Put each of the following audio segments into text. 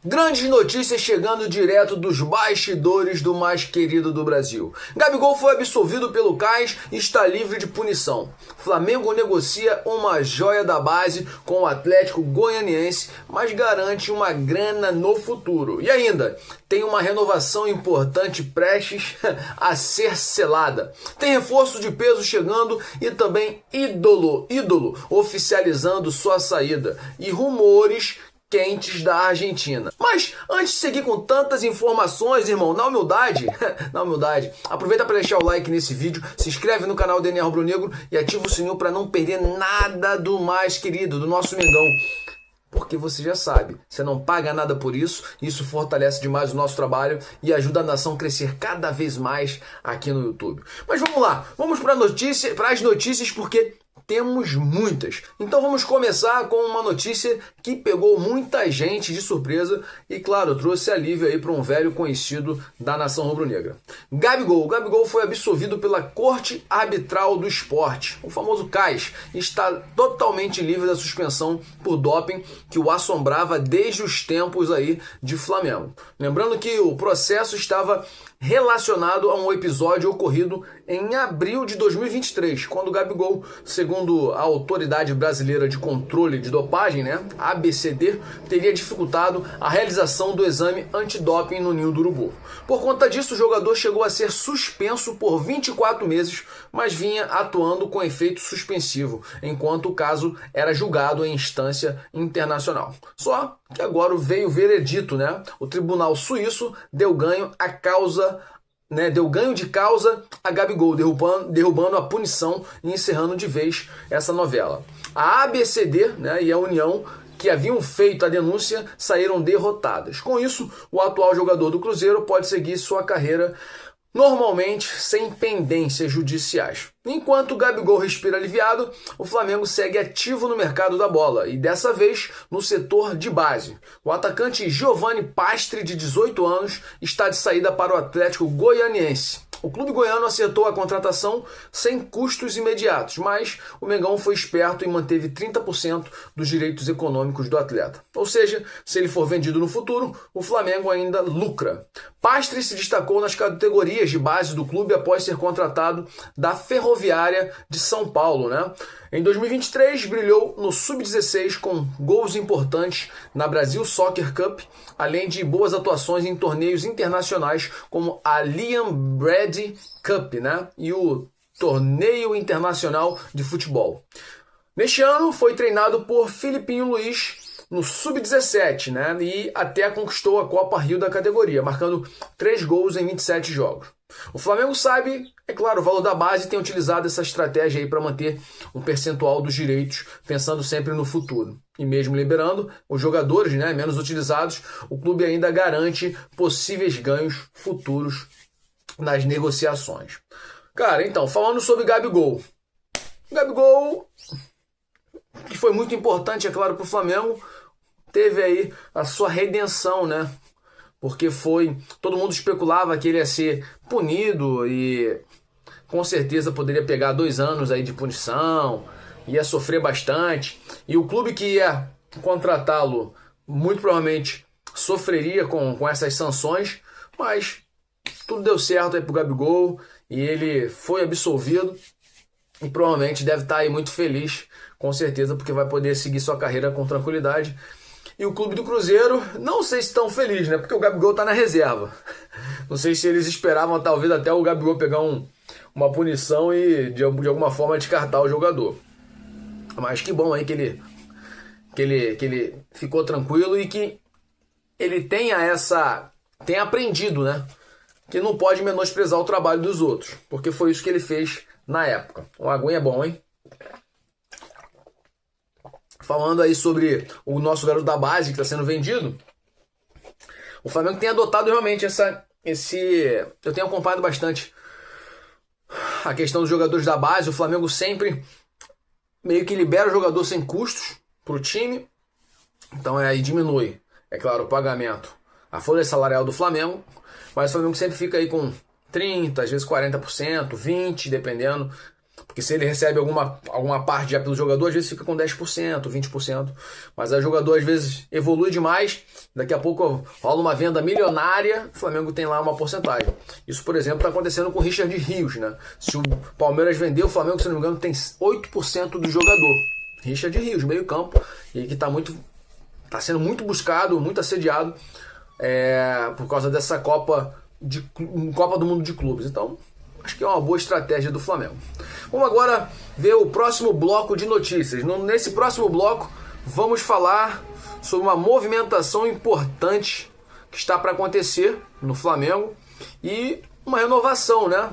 Grandes notícias chegando direto dos bastidores do mais querido do Brasil. Gabigol foi absolvido pelo CAS e está livre de punição. Flamengo negocia uma joia da base com o Atlético Goianiense, mas garante uma grana no futuro. E ainda, tem uma renovação importante prestes a ser selada. Tem reforço de peso chegando e também ídolo oficializando sua saída. E rumores quentes da Argentina. Mas antes de seguir com tantas informações, irmão, na humildade, aproveita para deixar o like nesse vídeo, se inscreve no canal DNA Rubro Negro e ativa o sininho para não perder nada do mais querido, do nosso Mengão. Porque você já sabe, você não paga nada por isso, isso fortalece demais o nosso trabalho e ajuda a nação a crescer cada vez mais aqui no YouTube. Mas vamos lá, vamos para as notícias porque temos muitas. Então vamos começar com uma notícia que pegou muita gente de surpresa e, claro, trouxe alívio aí para um velho conhecido da nação rubro-negra. Gabigol foi absolvido pela Corte Arbitral do Esporte, o famoso CAS, e está totalmente livre da suspensão por doping que o assombrava desde os tempos aí de Flamengo. Lembrando que o processo estava relacionado a um episódio ocorrido em abril de 2023, quando o Gabigol, segundo a Autoridade Brasileira de Controle de Dopagem, ABCD, teria dificultado a realização do exame antidoping no Ninho do Urubu. Por conta disso, o jogador chegou a ser suspenso por 24 meses, mas vinha atuando com efeito suspensivo, enquanto o caso era julgado em instância internacional. Só que agora veio o veredito, O tribunal suíço deu ganho de causa a Gabigol, derrubando a punição e encerrando de vez essa novela. A ABCD e a União, que haviam feito a denúncia, saíram derrotadas. Com isso, o atual jogador do Cruzeiro pode seguir sua carreira normalmente sem pendências judiciais. Enquanto o Gabigol respira aliviado, o Flamengo segue ativo no mercado da bola e dessa vez no setor de base. O atacante Giovani Pastre, de 18 anos, está de saída para o Atlético Goianiense. O clube goiano acertou a contratação sem custos imediatos, mas o Mengão foi esperto e manteve 30% dos direitos econômicos do atleta. Ou seja, se ele for vendido no futuro, o Flamengo ainda lucra. Pastre se destacou nas categorias de base do clube após ser contratado da Ferroviária de São Paulo, Em 2023, brilhou no Sub-16 com gols importantes na Brasil Soccer Cup, além de boas atuações em torneios internacionais como a Liam Brady Cup, e o Torneio Internacional de Futebol. Neste ano, foi treinado por Filipinho Luiz no Sub-17, e até conquistou a Copa Rio da categoria, marcando 3 gols em 27 jogos. O Flamengo sabe, é claro, o valor da base e tem utilizado essa estratégia aí para manter um percentual dos direitos, pensando sempre no futuro. E mesmo liberando os jogadores menos utilizados, o clube ainda garante possíveis ganhos futuros nas negociações. Cara, então, falando sobre Gabigol, que foi muito importante, é claro, para o Flamengo, teve aí a sua redenção, Porque todo mundo especulava que ele ia ser punido e com certeza poderia pegar 2 anos aí de punição, ia sofrer bastante. E o clube que ia contratá-lo muito provavelmente sofreria com essas sanções, mas tudo deu certo aí pro Gabigol e ele foi absolvido e provavelmente deve estar aí muito feliz, com certeza, porque vai poder seguir sua carreira com tranquilidade. E o clube do Cruzeiro, não sei se estão felizes, porque o Gabigol está na reserva. Não sei se eles esperavam talvez até o Gabigol pegar uma punição e de alguma forma descartar o jogador. Mas que bom aí que ele ficou tranquilo e que ele tenha aprendido, que não pode menosprezar o trabalho dos outros, porque foi isso que ele fez na época. Uma aguinha é bom, hein? Falando aí sobre o nosso garoto da base que está sendo vendido, o Flamengo tem adotado realmente eu tenho acompanhado bastante a questão dos jogadores da base. O Flamengo sempre meio que libera o jogador sem custos para o time, então aí diminui, é claro, o pagamento, a folha salarial do Flamengo, mas o Flamengo sempre fica aí com 30%, às vezes 40%, 20%, dependendo, Porque se ele recebe alguma parte já pelo jogador, às vezes fica com 10%, 20%. Mas aí o jogador às vezes evolui demais, daqui a pouco rola uma venda milionária, o Flamengo tem lá uma porcentagem. Isso, por exemplo, está acontecendo com o Richard Rios, né? Se o Palmeiras vender, o Flamengo, se não me engano, tem 8% do jogador. Richard Rios, meio campo, e que está sendo muito buscado, muito assediado por causa dessa Copa do Mundo de Clubes. Então, acho que é uma boa estratégia do Flamengo. Vamos agora ver o próximo bloco de notícias. Nesse próximo bloco, vamos falar sobre uma movimentação importante que está para acontecer no Flamengo e uma renovação, né?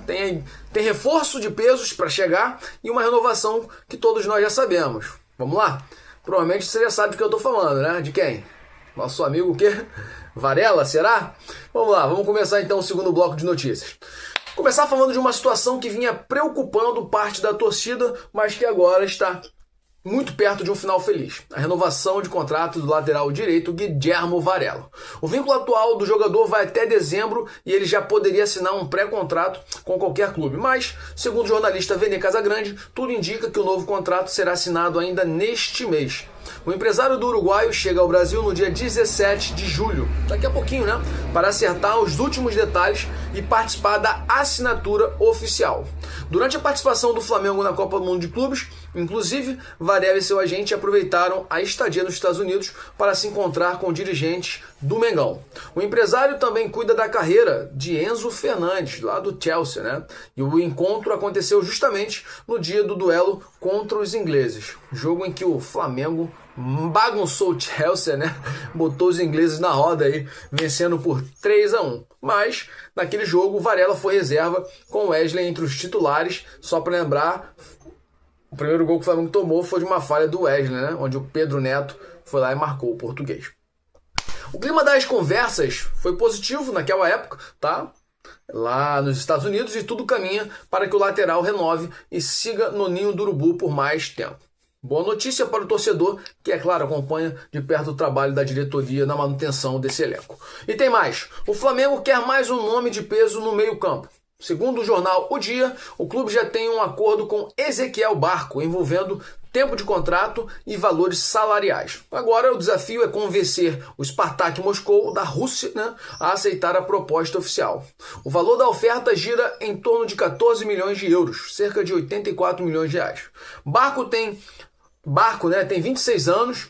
Tem reforço de pesos para chegar e uma renovação que todos nós já sabemos. Vamos lá? Provavelmente você já sabe do que eu estou falando, né? De quem? Nosso amigo o quê? Varela, será? Vamos lá, vamos começar então o segundo bloco de notícias. Começar falando de uma situação que vinha preocupando parte da torcida, mas que agora está muito perto de um final feliz. A renovação de contrato do lateral direito Guilhermo Varela. O vínculo atual do jogador vai até dezembro e ele já poderia assinar um pré-contrato com qualquer clube. Mas, segundo o jornalista Vene Casagrande, tudo indica que o novo contrato será assinado ainda neste mês. O empresário do uruguaio chega ao Brasil no dia 17 de julho, daqui a pouquinho, né? Para acertar os últimos detalhes e participar da assinatura oficial. Durante a participação do Flamengo na Copa do Mundo de Clubes, inclusive, Varela e seu agente aproveitaram a estadia nos Estados Unidos para se encontrar com dirigentes do Mengão. O empresário também cuida da carreira de Enzo Fernandes, lá do Chelsea, né? E o encontro aconteceu justamente no dia do duelo contra os ingleses. Jogo em que o Flamengo bagunçou o Chelsea, né? Botou os ingleses na roda aí, vencendo por 3-1. Mas, naquele jogo, o Varela foi reserva com o Wesley entre os titulares. Só para lembrar, o primeiro gol que o Flamengo tomou foi de uma falha do Wesley, né? Onde o Pedro Neto foi lá e marcou o português. O clima das conversas foi positivo naquela época, tá? Lá nos Estados Unidos, e tudo caminha para que o lateral renove e siga no ninho do urubu por mais tempo. Boa notícia para o torcedor, que, é claro, acompanha de perto o trabalho da diretoria na manutenção desse elenco. E tem mais. O Flamengo quer mais um nome de peso no meio-campo. Segundo o jornal O Dia, o clube já tem um acordo com Ezequiel Barco, envolvendo tempo de contrato e valores salariais. Agora o desafio é convencer o Spartak Moscou, da Rússia, né, a aceitar a proposta oficial. O valor da oferta gira em torno de 14 milhões de euros, cerca de 84 milhões de reais. Barco tem 26 anos,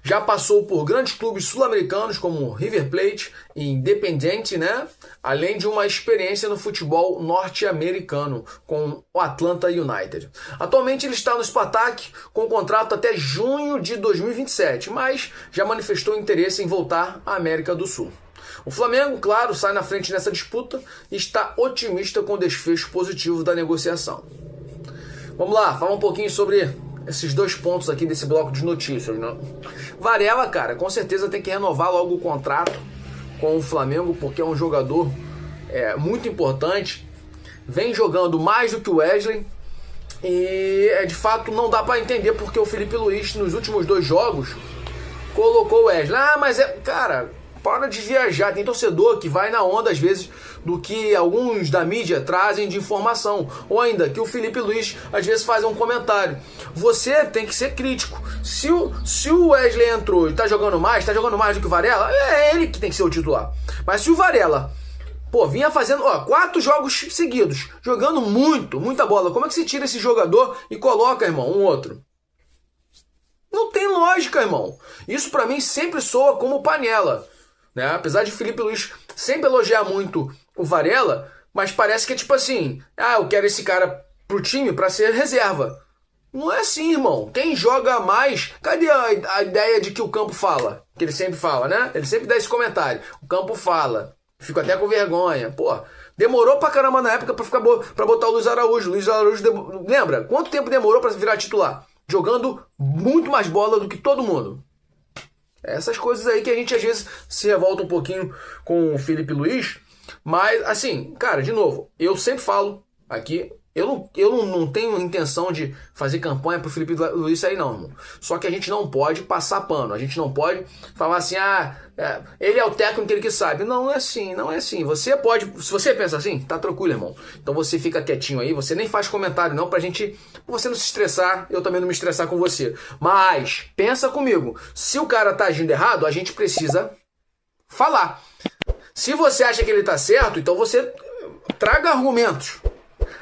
já passou por grandes clubes sul-americanos como River Plate e Independiente, né? Além de uma experiência no futebol norte-americano com o Atlanta United. Atualmente ele está no Spartak com contrato até junho de 2027, mas já manifestou interesse em voltar à América do Sul. O Flamengo, claro, sai na frente nessa disputa e está otimista com o desfecho positivo da negociação. Vamos lá, falar um pouquinho sobre esses dois pontos aqui desse bloco de notícias, né? Varela, cara, com certeza tem que renovar logo o contrato com o Flamengo, porque é um jogador muito importante, vem jogando mais do que o Wesley e de fato não dá para entender porque o Felipe Luiz nos últimos 2 jogos colocou o Wesley. Mas cara, para de viajar, tem torcedor que vai na onda às vezes do que alguns da mídia trazem de informação, ou ainda que o Felipe Luiz às vezes faz um comentário. Você tem que ser crítico. Se o Wesley entrou e tá jogando mais do que o Varela, é ele que tem que ser o titular. Mas se o Varela, vinha fazendo 4 jogos seguidos, jogando muita bola, como é que você tira esse jogador e coloca, irmão, um outro? Não tem lógica, irmão. Isso pra mim sempre soa como panela, né? Apesar de Felipe Luiz sempre elogiar muito o Varela, mas parece que é tipo assim, eu quero esse cara pro time pra ser reserva. Não é assim, irmão. Quem joga mais... Cadê a ideia de que o campo fala? Que ele sempre fala, né? Ele sempre dá esse comentário. O campo fala. Fico até com vergonha. Demorou pra caramba na época pra botar o Luiz Araújo. Lembra? Quanto tempo demorou pra virar titular? Jogando muito mais bola do que todo mundo. Essas coisas aí que a gente às vezes se revolta um pouquinho com o Felipe Luiz. Mas, assim, cara, de novo, eu sempre falo aqui, Eu não tenho intenção de fazer campanha pro Felipe Luiz aí, não, irmão. Só que a gente não pode passar pano. A gente não pode falar assim, ele é o técnico, ele que sabe. Não é assim, não é assim. Você pode, se você pensa assim, tá tranquilo, irmão. Então você fica quietinho aí, você nem faz comentário não, pra você não se estressar, eu também não me estressar com você. Mas, pensa comigo, se o cara tá agindo errado, a gente precisa falar. Se você acha que ele tá certo, então você traga argumentos.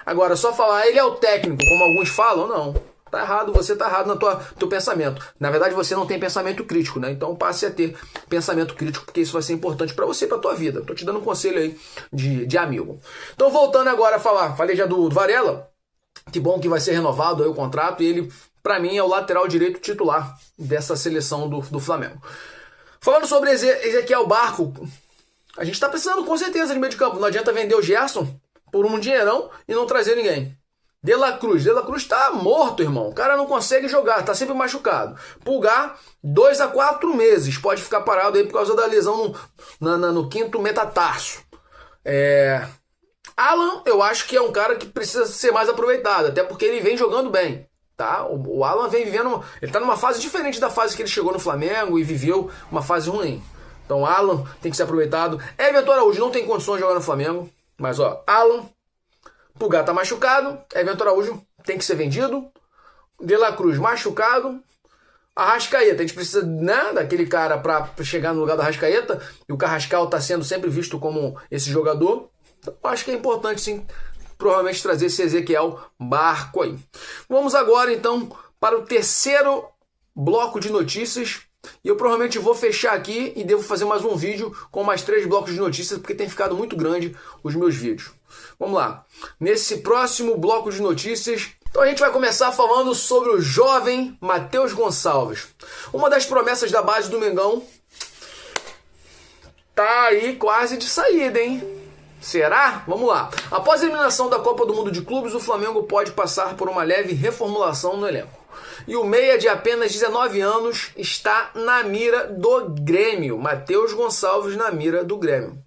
Agora, só falar, ele é o técnico, como alguns falam, não. Tá errado, você tá errado no teu pensamento. Na verdade, você não tem pensamento crítico, né? Então passe a ter pensamento crítico, porque isso vai ser importante pra você, pra tua vida. Tô te dando um conselho aí de amigo. Então, voltando agora a falar, falei já do Varela, que bom que vai ser renovado aí o contrato, e ele, pra mim, é o lateral direito titular dessa seleção do Flamengo. Falando sobre Ezequiel Barco, a gente tá precisando com certeza de meio de campo. Não adianta vender o Gerson por um dinheirão e não trazer ninguém. De La Cruz tá morto, irmão. O cara não consegue jogar, tá sempre machucado. Pulgar, 2 a 4 meses. Pode ficar parado aí por causa da lesão no quinto metatarso. Alan, eu acho que é um cara que precisa ser mais aproveitado, até porque ele vem jogando bem. Tá? O Alan vem vivendo, ele tá numa fase diferente da fase que ele chegou no Flamengo e viveu uma fase ruim. Então o Alan tem que ser aproveitado. Everton Araújo não tem condições de jogar no Flamengo. Mas, Alan, Pulgar tá machucado, Everton Araújo tem que ser vendido, De La Cruz machucado, Arrascaeta, a gente precisa, né, daquele cara pra chegar no lugar do Arrascaeta, e o Carrascal tá sendo sempre visto como esse jogador. Então, acho que é importante, sim, provavelmente trazer esse Ezequiel Barco aí. Vamos agora, então, para o terceiro bloco de notícias. E eu provavelmente vou fechar aqui e devo fazer mais um vídeo com mais 3 blocos de notícias, porque tem ficado muito grande os meus vídeos. Vamos lá. Nesse próximo bloco de notícias, então a gente vai começar falando sobre o jovem Matheus Gonçalves. Uma das promessas da base do Mengão tá aí quase de saída, hein? Será? Vamos lá. Após a eliminação da Copa do Mundo de Clubes, o Flamengo pode passar por uma leve reformulação no elenco. E o meia de apenas 19 anos está na mira do Grêmio. Matheus Gonçalves na mira do Grêmio.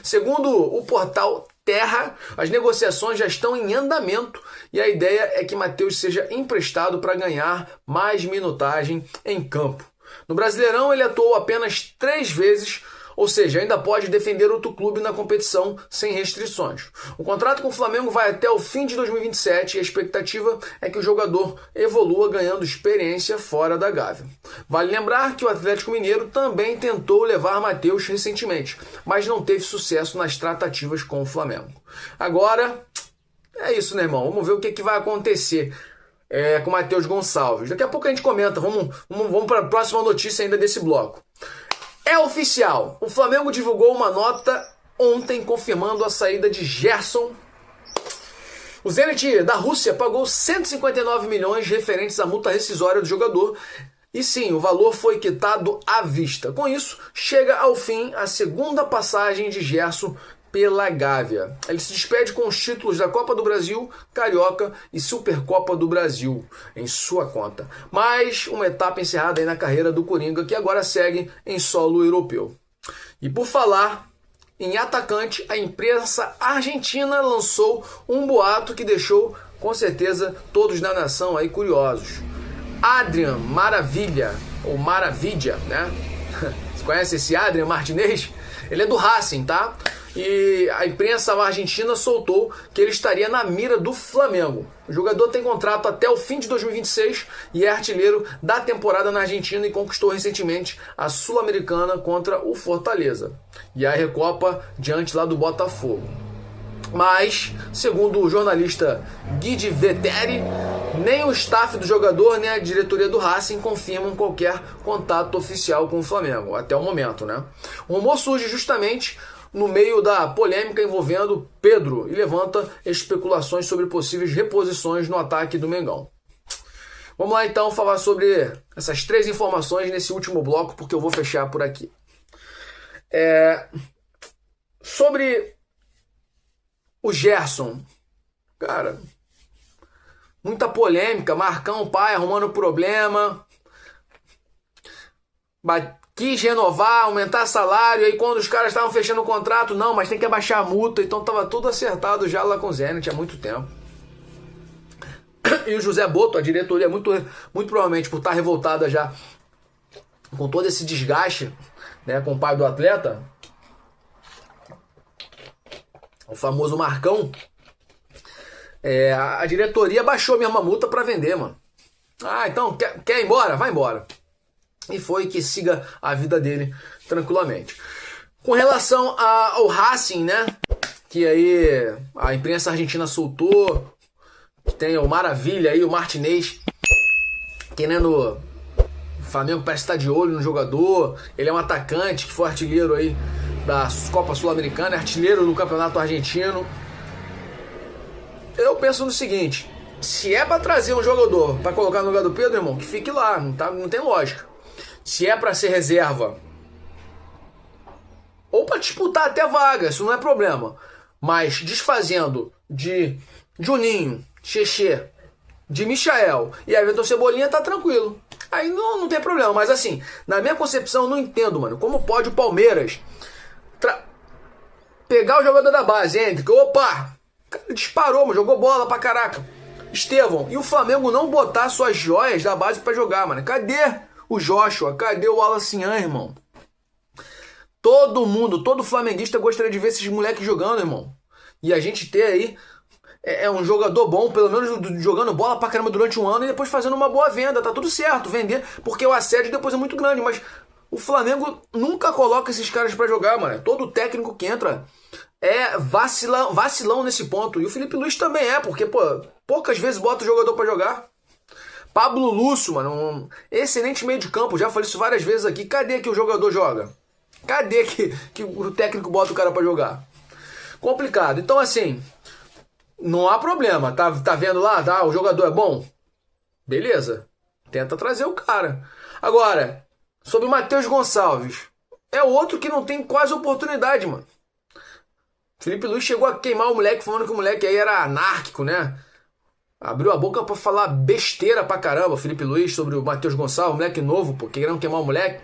Segundo o portal Terra, as negociações já estão em andamento e a ideia é que Matheus seja emprestado para ganhar mais minutagem em campo. No Brasileirão ele atuou apenas 3 vezes, ou seja, ainda pode defender outro clube na competição sem restrições. O contrato com o Flamengo vai até o fim de 2027 e a expectativa é que o jogador evolua ganhando experiência fora da Gávea. Vale lembrar que o Atlético Mineiro também tentou levar Matheus recentemente, mas não teve sucesso nas tratativas com o Flamengo. Agora, é isso, né, irmão? Vamos ver o que vai acontecer com o Matheus Gonçalves. Daqui a pouco a gente comenta. Vamos para a próxima notícia ainda desse bloco. É oficial, o Flamengo divulgou uma nota ontem confirmando a saída de Gerson. O Zenit da Rússia pagou 159 milhões referentes à multa rescisória do jogador. E sim, o valor foi quitado à vista. Com isso, chega ao fim a segunda passagem de Gerson pela Gávea. Ele se despede com os títulos da Copa do Brasil, Carioca e Supercopa do Brasil em sua conta. Mais uma etapa encerrada aí na carreira do Coringa, que agora segue em solo europeu. E por falar em atacante, a imprensa argentina lançou um boato que deixou, com certeza, todos na nação aí curiosos. Adrian Maravilha, ou Maravilha, né? Você conhece esse Adrian Martinez? Ele é do Racing, tá? E a imprensa argentina soltou que ele estaria na mira do Flamengo. O jogador tem contrato até o fim de 2026 e é artilheiro da temporada na Argentina e conquistou recentemente a Sul-Americana contra o Fortaleza e a Recopa diante lá do Botafogo. Mas, segundo o jornalista Guidi Vetteri, nem o staff do jogador nem a diretoria do Racing confirmam qualquer contato oficial com o Flamengo, até o momento, né? O rumor surge justamente no meio da polêmica envolvendo Pedro e levanta especulações sobre possíveis reposições no ataque do Mengão. Vamos lá então falar sobre essas 3 informações nesse último bloco, porque eu vou fechar por aqui. Sobre o Gerson, cara, muita polêmica, Marcão pai arrumando problema, quis renovar, aumentar salário, aí quando os caras estavam fechando o contrato, não, mas tem que abaixar a multa, então tava tudo acertado já lá com o Zenit há muito tempo. E o José Boto, a diretoria, muito provavelmente por estar revoltada já com todo esse desgaste, né, com o pai do atleta, o famoso Marcão, a diretoria baixou mesmo a multa para vender, mano. Ah, então quer ir embora? Vai embora. E foi que siga a vida dele tranquilamente. Com relação ao Racing, né, que aí a imprensa argentina soltou, que tem o Maravilha aí, o Martinez, querendo... O Flamengo parece estar de olho no jogador. Ele é um atacante que foi artilheiro aí da Copa Sul-Americana, artilheiro no Campeonato Argentino. Eu penso no seguinte: se é pra trazer um jogador pra colocar no lugar do Pedro, irmão, que fique lá, não tem lógica. Se é pra ser reserva ou pra disputar até vaga, isso não é problema. Mas desfazendo de Juninho, Chechê, de Michael e Everton Cebolinha, tá tranquilo. Aí não tem problema. Mas assim, na minha concepção, eu não entendo, mano, como pode o Palmeiras pegar o jogador da base, Hendrick, opa, o cara disparou, mano, jogou bola pra caraca, Estevão, e o Flamengo não botar suas joias da base pra jogar, mano. Cadê o Joshua? Cadê o Wallace Ian, irmão? Todo flamenguista gostaria de ver esses moleques jogando, irmão. E a gente ter aí um jogador bom, pelo menos jogando bola pra caramba durante um ano e depois fazendo uma boa venda. Tá tudo certo, vender, porque o assédio depois é muito grande. Mas o Flamengo nunca coloca esses caras pra jogar, mano. Todo técnico que entra é vacilão nesse ponto. E o Felipe Luiz também porque, poucas vezes bota o jogador pra jogar. Pablo Lúcio, mano, um excelente meio de campo. Já falei isso várias vezes aqui. Cadê que o jogador joga? Cadê que o técnico bota o cara pra jogar? Complicado. Então, assim, não há problema. Tá vendo lá? O jogador é bom? Beleza. Tenta trazer o cara. Agora, sobre o Matheus Gonçalves. É outro que não tem quase oportunidade, mano. Felipe Luiz chegou a queimar o moleque, falando que o moleque aí era anárquico, né? Abriu a boca pra falar besteira pra caramba, Felipe Luiz, sobre o Matheus Gonçalves, moleque novo, pô, querendo queimar o moleque.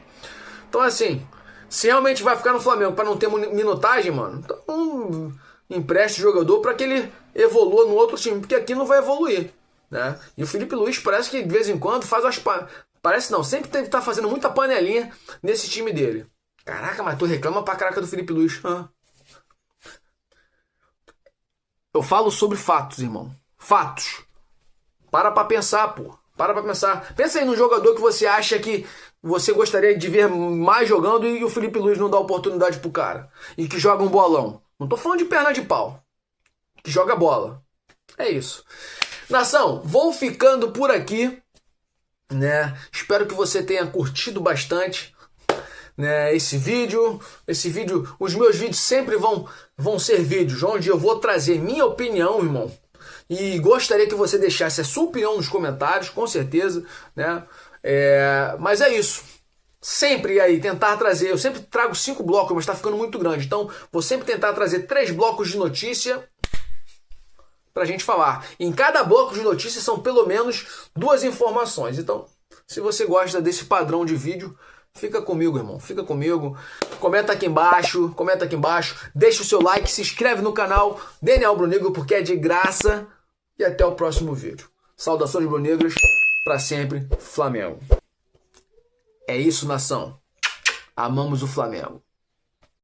Então, assim, se realmente vai ficar no Flamengo pra não ter minutagem, mano, então empreste o jogador pra que ele evolua no outro time, porque aqui não vai evoluir, né? E o Felipe Luiz parece que de vez em quando faz parece não, sempre tá fazendo muita panelinha nesse time dele. Caraca, mas tu reclama pra caraca do Felipe Luiz. Eu falo sobre fatos, irmão. Fatos. Para pra pensar, pô. Para pra pensar. Pensa aí num jogador que você acha que você gostaria de ver mais jogando e o Felipe Luiz não dá oportunidade pro cara. E que joga um bolão. Não tô falando de perna de pau. Que joga bola. É isso. Nação, vou ficando por aqui, né? Espero que você tenha curtido bastante, né, esse vídeo, os meus vídeos sempre vão ser vídeos onde eu vou trazer minha opinião, irmão. E gostaria que você deixasse a sua opinião nos comentários, com certeza, né? Mas é isso. Sempre aí tentar trazer, eu sempre trago 5 blocos, mas tá ficando muito grande. Então, vou sempre tentar trazer 3 blocos de notícia pra gente falar. Em cada bloco de notícia são pelo menos 2 informações. Então, se você gosta desse padrão de vídeo, fica comigo, irmão. Fica comigo. Comenta aqui embaixo. Deixa o seu like, se inscreve no canal Daniel Brunegro, porque é de graça. E até o próximo vídeo. Saudações brunegras, pra sempre, Flamengo. É isso, nação. Amamos o Flamengo.